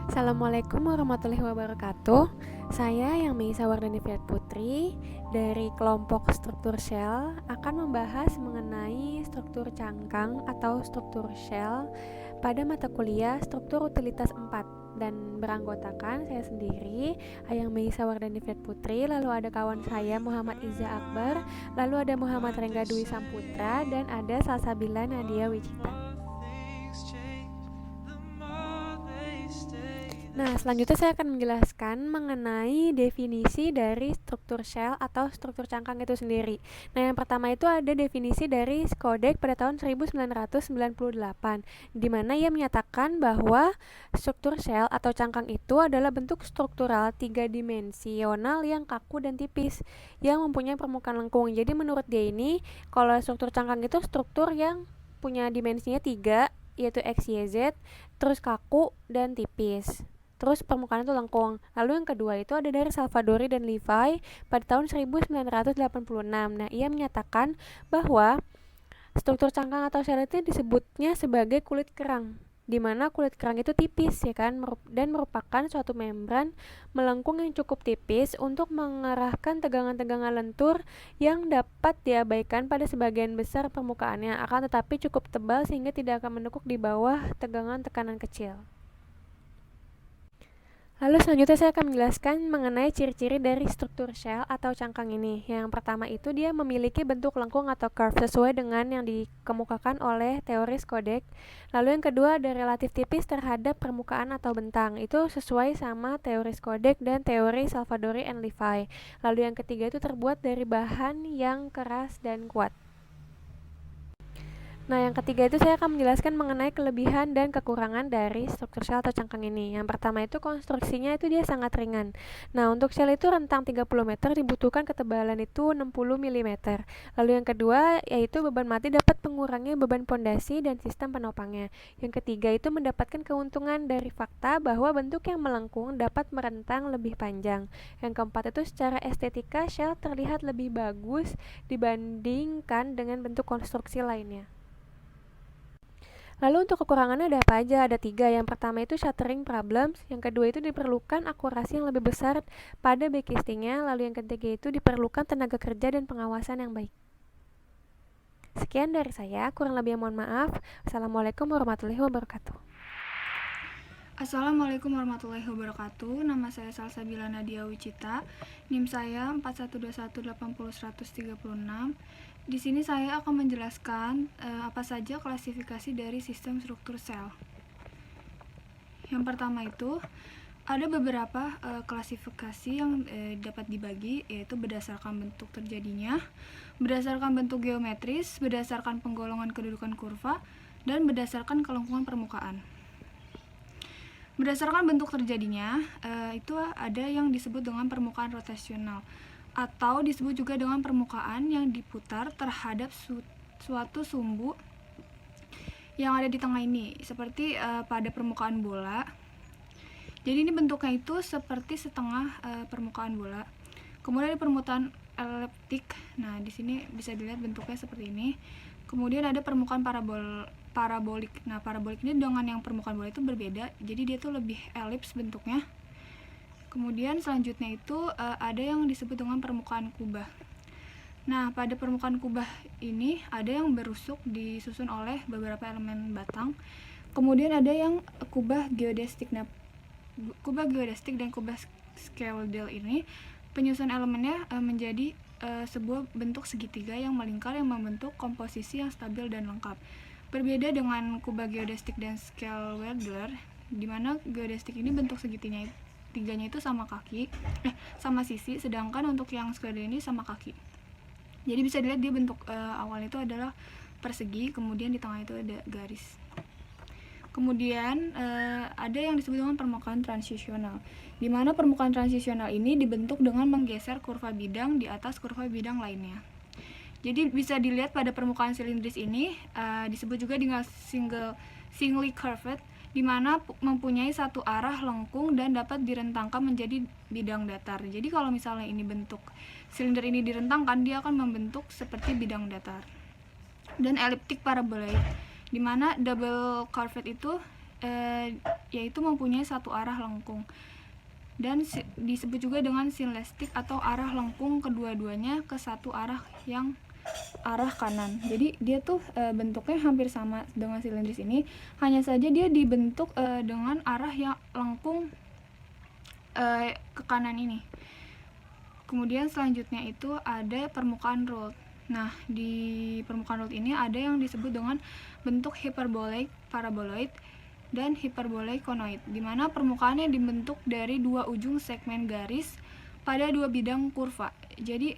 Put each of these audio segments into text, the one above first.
Assalamualaikum warahmatullahi wabarakatuh. Saya yang Meisa Wardani Fiat Putri dari kelompok struktur shell akan membahas mengenai struktur cangkang atau struktur shell pada mata kuliah struktur utilitas 4 dan beranggotakan saya sendiri, Ayang Meisa Wardani Fiat Putri, lalu ada kawan saya Muhammad Iza Akbar, lalu ada Muhammad Rengga Dwi Samputra, dan ada Salsabila Nadia Wicita. Nah, selanjutnya saya akan menjelaskan mengenai definisi dari struktur shell atau struktur cangkang itu sendiri. Nah, yang pertama itu ada definisi dari Skodek pada tahun 1998, di mana ia menyatakan bahwa struktur shell atau cangkang itu adalah bentuk struktural tiga dimensional yang kaku dan tipis, yang mempunyai permukaan lengkung. Jadi menurut dia ini, kalau struktur cangkang itu struktur yang punya dimensinya 3, yaitu X, Y, Z, terus kaku dan tipis. Terus permukaan itu lengkung. Lalu yang kedua itu ada dari Salvadori dan Levi pada tahun 1986. Nah, ia menyatakan bahwa struktur cangkang atau shell itu disebutnya sebagai kulit kerang, di mana kulit kerang itu tipis ya kan, dan merupakan suatu membran melengkung yang cukup tipis untuk mengarahkan tegangan-tegangan lentur yang dapat diabaikan pada sebagian besar permukaannya, akan tetapi cukup tebal sehingga tidak akan menekuk di bawah tegangan tekanan kecil. Lalu selanjutnya saya akan menjelaskan mengenai ciri-ciri dari struktur shell atau cangkang ini. Yang pertama itu dia memiliki bentuk lengkung atau curve sesuai dengan yang dikemukakan oleh teori Skodek. Lalu yang kedua ada relatif tipis terhadap permukaan atau bentang. Itu sesuai sama teori Skodek dan teori Salvadori and Levi. Lalu yang ketiga itu terbuat dari bahan yang keras dan kuat. Nah, yang ketiga itu saya akan menjelaskan mengenai kelebihan dan kekurangan dari struktur shell atau cangkang ini. Yang pertama itu konstruksinya itu dia sangat ringan. Nah, untuk shell itu rentang 30 meter dibutuhkan ketebalan itu 60 mm. Lalu yang kedua yaitu beban mati dapat mengurangi beban pondasi dan sistem penopangnya. Yang ketiga itu mendapatkan keuntungan dari fakta bahwa bentuk yang melengkung dapat merentang lebih panjang. Yang keempat itu secara estetika shell terlihat lebih bagus dibandingkan dengan bentuk konstruksi lainnya. Lalu untuk kekurangannya ada apa aja? Ada 3. Yang pertama itu shuttering problems, yang kedua itu diperlukan akurasi yang lebih besar pada backcastingnya, lalu yang ketiga itu diperlukan tenaga kerja dan pengawasan yang baik. Sekian dari saya, kurang lebih mohon maaf. Assalamualaikum warahmatullahi wabarakatuh. Assalamualaikum warahmatullahi wabarakatuh. Nama saya Salsabila Nadia Wicita. NIM saya 4121800136. Di sini saya akan menjelaskan apa saja klasifikasi dari sistem struktur sel. Yang pertama itu ada beberapa klasifikasi yang dapat dibagi, yaitu berdasarkan bentuk terjadinya, berdasarkan bentuk geometris, berdasarkan penggolongan kedudukan kurva, dan berdasarkan kelengkungan permukaan. Berdasarkan bentuk terjadinya, itu ada yang disebut dengan permukaan rotasional, atau disebut juga dengan permukaan yang diputar terhadap suatu sumbu yang ada di tengah ini, seperti pada permukaan bola. Jadi ini bentuknya itu seperti setengah permukaan bola. Kemudian ada permukaan eliptik. Nah, di sini bisa dilihat bentuknya seperti ini. Kemudian ada permukaan parabolik. Nah, parabolik ini dengan yang permukaan bola itu berbeda. Jadi dia tuh lebih elips bentuknya. Kemudian selanjutnya itu ada yang disebut dengan permukaan kubah. Nah, pada permukaan kubah ini ada yang berusuk disusun oleh beberapa elemen batang. Kemudian ada yang kubah geodestik. Nah, kubah geodestik dan kubah Skaldel ini penyusun elemennya menjadi sebuah bentuk segitiga yang melingkar yang membentuk komposisi yang stabil dan lengkap. Berbeda dengan kubah geodestik dan Skaldel, di mana geodestik ini bentuk segitiganya itu sama sama sisi, sedangkan untuk yang Skaldel ini sama kaki. Jadi bisa dilihat dia bentuk awal itu adalah persegi, kemudian di tengah itu ada garis. Kemudian ada yang disebut dengan permukaan transisional, di mana permukaan transisional ini dibentuk dengan menggeser kurva bidang di atas kurva bidang lainnya. Jadi bisa dilihat pada permukaan silindris ini disebut juga dengan singly curved, di mana mempunyai satu arah lengkung dan dapat direntangkan menjadi bidang datar. Jadi kalau misalnya ini bentuk silinder ini direntangkan, dia akan membentuk seperti bidang datar. Dan eliptik paraboloid, di mana double curved itu yaitu mempunyai satu arah lengkung, dan disebut juga dengan sinlestik atau arah lengkung kedua-duanya ke satu arah yang arah kanan. Jadi dia tuh bentuknya hampir sama dengan silindris ini, hanya saja dia dibentuk dengan arah yang lengkung ke kanan ini. Kemudian selanjutnya itu ada permukaan ruled. Nah, di permukaan ruled ini ada yang disebut dengan bentuk hiperbolic paraboloid dan hiperbolic conoid, di mana permukaannya dibentuk dari dua ujung segmen garis pada dua bidang kurva. Jadi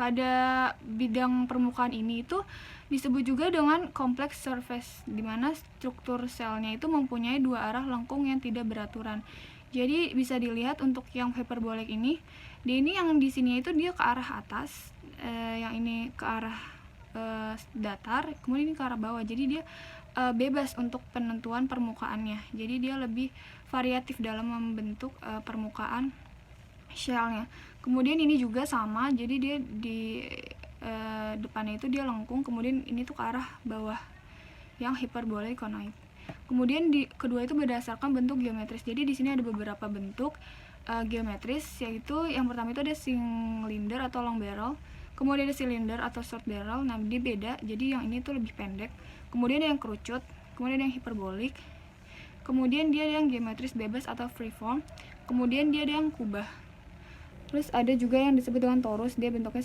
pada bidang permukaan ini itu disebut juga dengan complex surface, di mana struktur selnya itu mempunyai dua arah lengkung yang tidak beraturan. Jadi bisa dilihat untuk yang hyperbolic ini yang di sini itu dia ke arah atas, yang ini ke arah datar, kemudian ini ke arah bawah. Jadi dia bebas untuk penentuan permukaannya. Jadi dia lebih variatif dalam membentuk permukaan shellnya. Kemudian ini juga sama, jadi dia di depannya itu dia lengkung, kemudian ini tuh ke arah bawah yang hyperbolic conoid. Kemudian di kedua itu berdasarkan bentuk geometris. Jadi di sini ada beberapa bentuk geometris, yaitu yang pertama itu ada cylinder atau long barrel, kemudian ada silinder atau short barrel. Nah, dia beda, jadi yang ini tuh lebih pendek. Kemudian ada yang kerucut, kemudian ada yang hiperbolik, kemudian dia ada yang geometris bebas atau freeform, kemudian dia ada yang kubah. Terus ada juga yang disebut dengan torus, dia bentuknya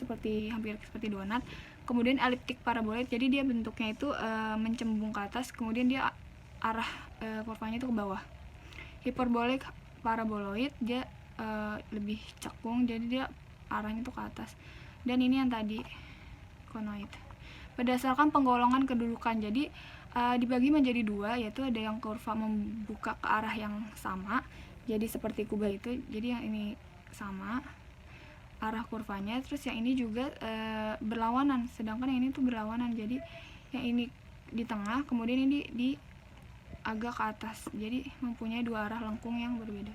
hampir seperti donat. Kemudian eliptik paraboloid, jadi dia bentuknya itu mencembung ke atas, kemudian dia arah kurvanya itu ke bawah. Hiperbolik paraboloid dia lebih cekung, jadi dia arahnya itu ke atas. Dan ini yang tadi conoid. Berdasarkan penggolongan kedudukan, jadi dibagi menjadi dua, yaitu ada yang kurva membuka ke arah yang sama, jadi seperti kubah itu, jadi yang ini sama arah kurvanya, terus yang ini juga berlawanan, sedangkan yang ini tuh berlawanan, jadi yang ini di tengah, kemudian ini di agak ke atas, jadi mempunyai dua arah lengkung yang berbeda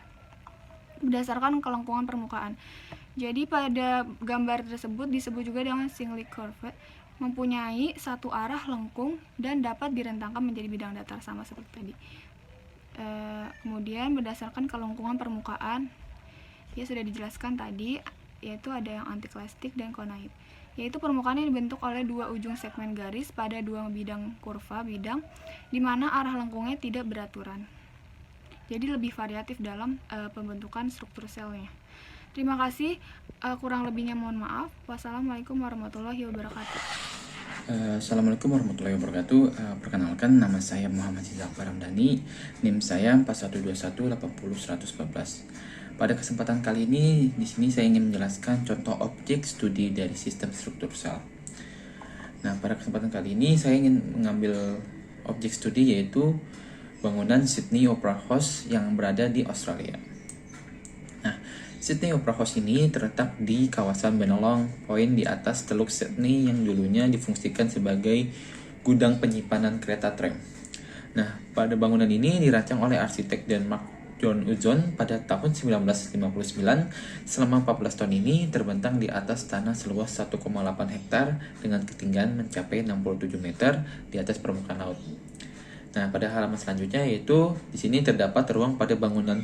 berdasarkan kelengkungan permukaan. Jadi pada gambar tersebut disebut juga dengan singly curved, mempunyai satu arah lengkung dan dapat direntangkan menjadi bidang datar sama seperti tadi. Kemudian berdasarkan kelengkungan permukaan, ya sudah dijelaskan tadi, yaitu ada yang antiklastik dan conoid, yaitu permukaan yang dibentuk oleh dua ujung segmen garis pada dua bidang kurva bidang, di mana arah lengkungnya tidak beraturan. Jadi lebih variatif dalam pembentukan struktur selnya. Terima kasih, kurang lebihnya mohon maaf. Wassalamualaikum warahmatullahi wabarakatuh. Assalamualaikum warahmatullahi wabarakatuh. Perkenalkan, nama saya Muhammad Zizakbar Ramdhani, NIM saya 4121801114. Pada kesempatan kali ini, di sini saya ingin menjelaskan contoh objek studi dari sistem struktur sel. Nah, pada kesempatan kali ini saya ingin mengambil objek studi yaitu bangunan Sydney Opera House yang berada di Australia. Nah, Sydney Opera House ini terletak di kawasan Bennelong Point di atas Teluk Sydney yang dulunya difungsikan sebagai gudang penyimpanan kereta tram. Nah, pada bangunan ini dirancang oleh arsitek Denmark John Utzon pada tahun 1959. Selama 14 tahun ini terbentang di atas tanah seluas 1,8 hektar dengan ketinggian mencapai 67 meter di atas permukaan laut. Nah, pada halaman selanjutnya yaitu di sini terdapat ruang pada bangunan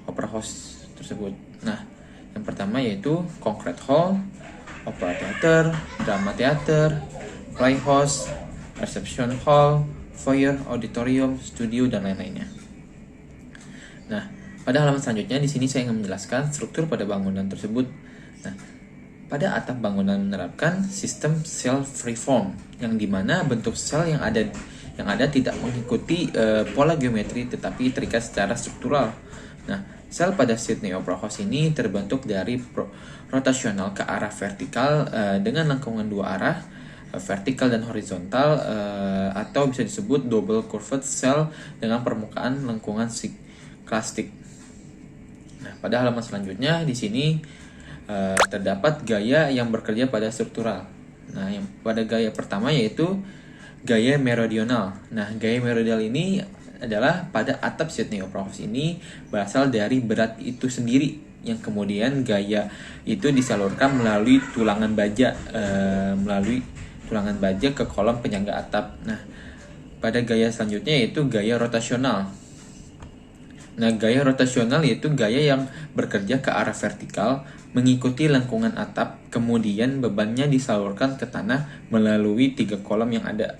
Opera House tersebut. Nah, yang pertama yaitu Concrete Hall, Opera Theater, Drama Theater, Playhouse, Reception Hall, Foyer, Auditorium, Studio, dan lain-lainnya. Nah, pada halaman selanjutnya di sini saya ingin menjelaskan struktur pada bangunan tersebut. Nah, pada atap bangunan menerapkan sistem sel freeform, yang dimana bentuk sel yang ada tidak mengikuti pola geometri tetapi terikat secara struktural. Nah, sel pada Sydney Opera House ini terbentuk dari rotasional ke arah vertikal dengan lengkungan dua arah, vertikal dan horizontal, atau bisa disebut double curved cell dengan permukaan lengkungan siklastik. Nah, pada halaman selanjutnya di sini terdapat gaya yang bekerja pada struktural. Nah, yang pada gaya pertama yaitu gaya meridional. Nah, gaya meridional ini adalah pada atap Sydney Opera House ini berasal dari berat itu sendiri, yang kemudian gaya itu disalurkan melalui tulangan baja ke kolom penyangga atap. Nah, pada gaya selanjutnya yaitu gaya rotasional. Nah, gaya rotasional yaitu gaya yang bekerja ke arah vertikal, mengikuti lengkungan atap, kemudian bebannya disalurkan ke tanah melalui 3 kolom yang ada.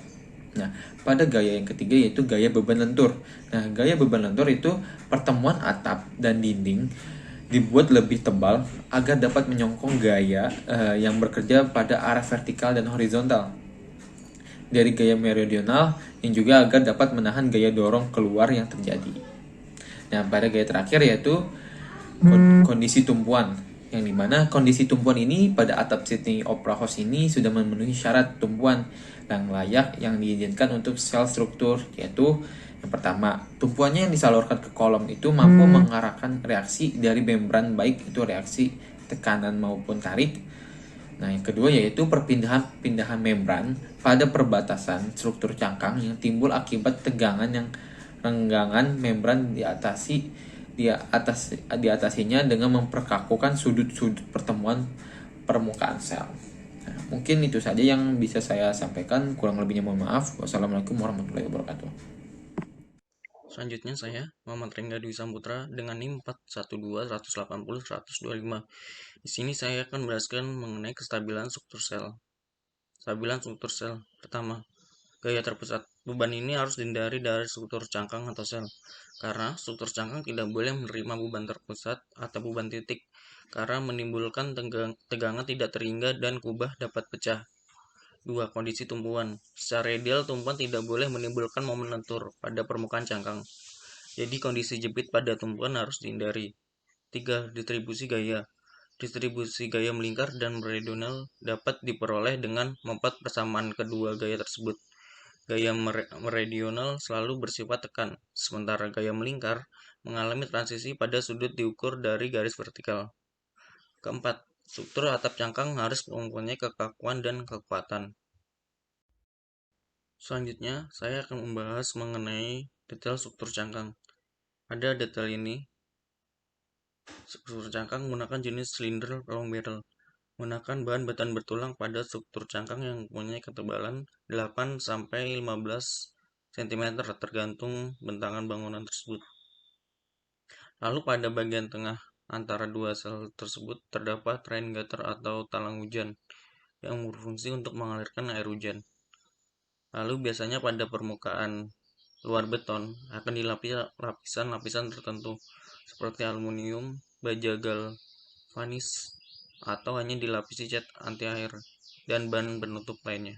Nah, pada gaya yang ketiga yaitu gaya beban lentur. Nah, gaya beban lentur itu pertemuan atap dan dinding dibuat lebih tebal agar dapat menyongkong gaya yang bekerja pada arah vertikal dan horizontal dari gaya meridional yang juga agar dapat menahan gaya dorong keluar yang terjadi. Nah, pada gaya terakhir yaitu kondisi tumpuan, yang dimana kondisi tumpuan ini pada atap Sydney Opera House ini sudah memenuhi syarat tumpuan yang layak yang diizinkan untuk sel struktur, yaitu yang pertama, tumpuannya yang disalurkan ke kolom itu mampu mengarahkan reaksi dari membran, baik itu reaksi tekanan maupun tarik. Nah, yang kedua yaitu perpindahan membran pada perbatasan struktur cangkang yang timbul akibat tegangan yang renggangan membran diatasinya dengan memperkakukan sudut-sudut pertemuan permukaan sel. Nah, mungkin itu saja yang bisa saya sampaikan, kurang lebihnya mohon maaf. Wassalamualaikum warahmatullahi wabarakatuh. Selanjutnya saya, Muhammad Rengga Dwi Samputra dengan NIM 412 180 125. Di sini saya akan menjelaskan mengenai kestabilan struktur sel. Stabilan struktur sel. Pertama, gaya terpusat. Beban ini harus dihindari dari struktur cangkang atau sel, karena struktur cangkang tidak boleh menerima beban terpusat atau beban titik, karena menimbulkan tegangan tidak terhingga dan kubah dapat pecah. 2. Kondisi tumpuan. Secara ideal, tumpuan tidak boleh menimbulkan momen lentur pada permukaan cangkang. Jadi kondisi jepit pada tumpuan harus dihindari. 3. Distribusi gaya. Distribusi gaya melingkar dan meridional dapat diperoleh dengan membuat persamaan kedua gaya tersebut. Gaya meridional selalu bersifat tekan, sementara gaya melingkar mengalami transisi pada sudut diukur dari garis vertikal. Keempat, struktur atap cangkang harus mempunyai kekakuan dan kekuatan. Selanjutnya, saya akan membahas mengenai detail struktur cangkang. Pada detail ini, struktur cangkang menggunakan jenis silinder long barrel, menggunakan bahan batan bertulang pada struktur cangkang yang mempunyai ketebalan 8-15 cm tergantung bentangan bangunan tersebut. Lalu pada bagian tengah antara dua sel tersebut terdapat rain gutter atau talang hujan yang berfungsi untuk mengalirkan air hujan. Lalu biasanya pada permukaan luar beton akan dilapisi lapisan-lapisan tertentu seperti aluminium, baja galvanis, atau hanya dilapisi cat anti air dan bahan penutup lainnya.